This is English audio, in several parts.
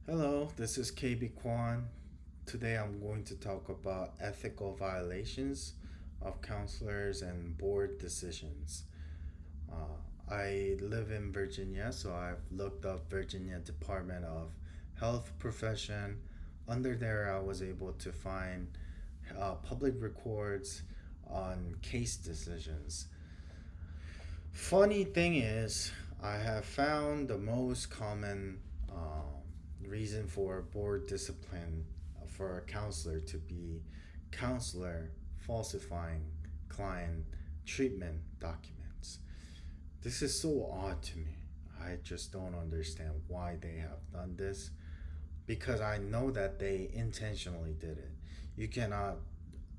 Hello, this is KB Kwan. Today I'm going to talk about ethical violations of counselors and board decisions. I live in Virginia, so I've looked up Virginia Department of Health Profession. Under there, I was able to find public records on case decisions. Funny thing is, I have found the most common reason for board discipline for a counselor to be counselor falsifying client treatment documents. This is so odd to me. I just don't understand why they have done this because I know that they intentionally did it. You cannot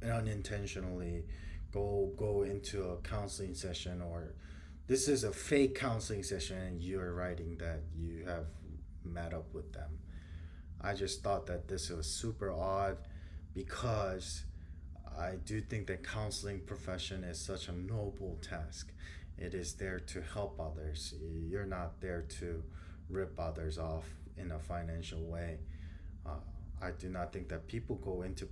unintentionally go into a counseling session, or this is a fake counseling session and you're writing that you have met up with them. I just thought that this was super odd because I do think that counseling profession is such a noble task. It is there to help others. You're not there to rip others off in a financial way. Uh, I do not think that people go into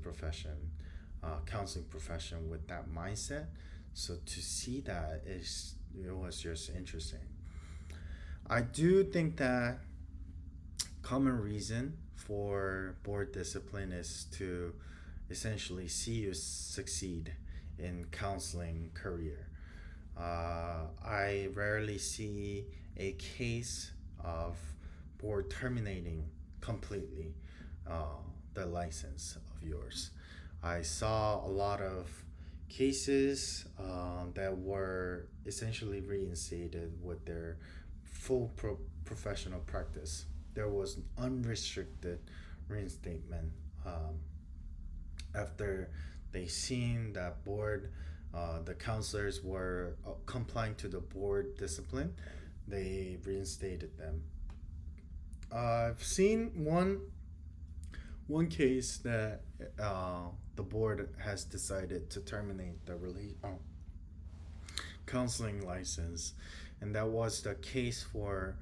counseling profession with that mindset. So to see that is it was just interesting. I do think that common reason for board discipline is to essentially see you succeed in counseling career. I rarely see a case of board terminating completely uh, the license of yours. I saw a lot of cases that were essentially reinstated with their professional practice. There was unrestricted reinstatement after they seen that the counselors were complying to the board discipline. They reinstated them. I've seen one case that the board has decided to terminate the counseling license, and that was the case for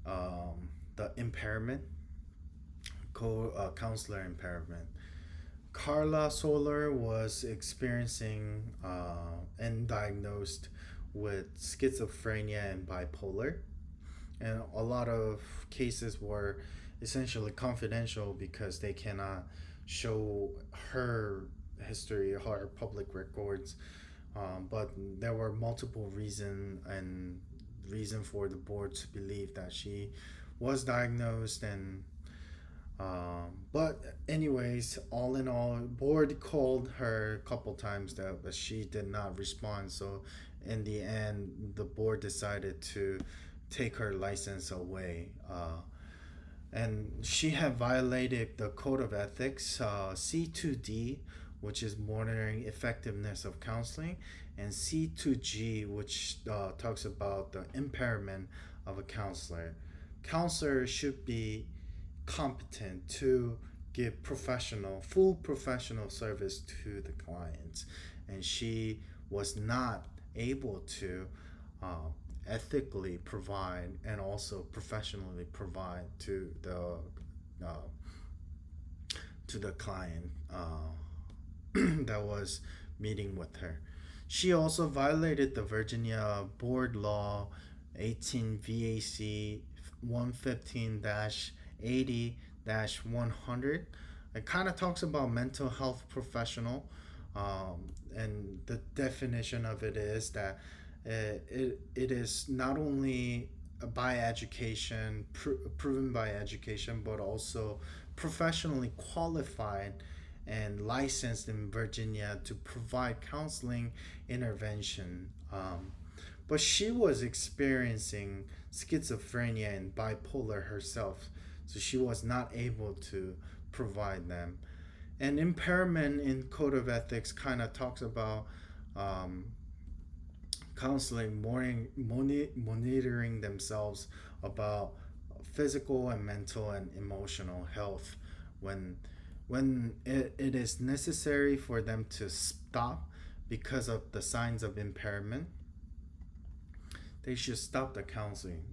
the impairment, counselor impairment. Carla Solar was experiencing and diagnosed with schizophrenia and bipolar, and a lot of cases were essentially confidential because they cannot show her history, her public records. But there were multiple reason for the board to believe that she was diagnosed and but anyways, all in all, board called her a couple times that but she did not respond. So in the end, the board decided to take her license away. And she had violated the code of ethics, C2D, which is monitoring effectiveness of counseling, and C2G, which talks about the impairment of a counselor. Counselor should be competent to give full professional service to the clients, and she was not able to uh, ethically provide and also professionally provide uh, to the client that was meeting with her. She also violated the Virginia Board Law 18 VAC 115 80 100. It kind of talks about mental health professional, and the definition of it is that it is not only by education, proven by education, but also professionally qualified and licensed in Virginia to provide counseling intervention. But she was experiencing schizophrenia and bipolar herself, so she was not able to provide them. And impairment in Code of Ethics kind of talks about um, counseling, monitoring themselves about physical and mental and emotional health when it is necessary for them to stop because of the signs of impairment. They should stop the counseling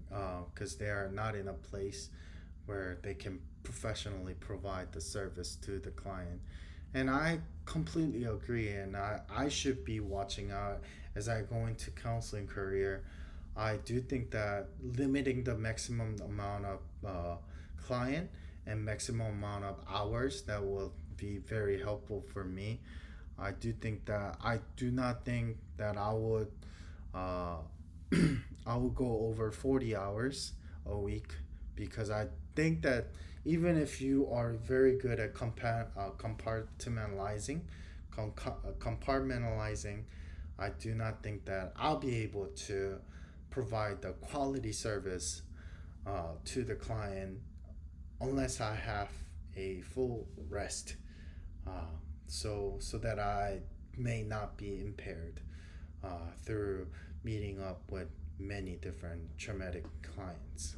because they are not in a place where they can professionally provide the service to the client. And I completely agree, and I should be watching out as I go into counseling career. I do think that limiting the maximum amount of client and maximum amount of hours, that will be very helpful for me. I do think that I do not think that I would uh, I would go over 40 hours a week, because I think that even if you are very good at compartmentalizing, I do not think that I'll be able to provide the quality service to the client unless I have a full rest, uh, so that I may not be impaired through meeting up with many different traumatic clients.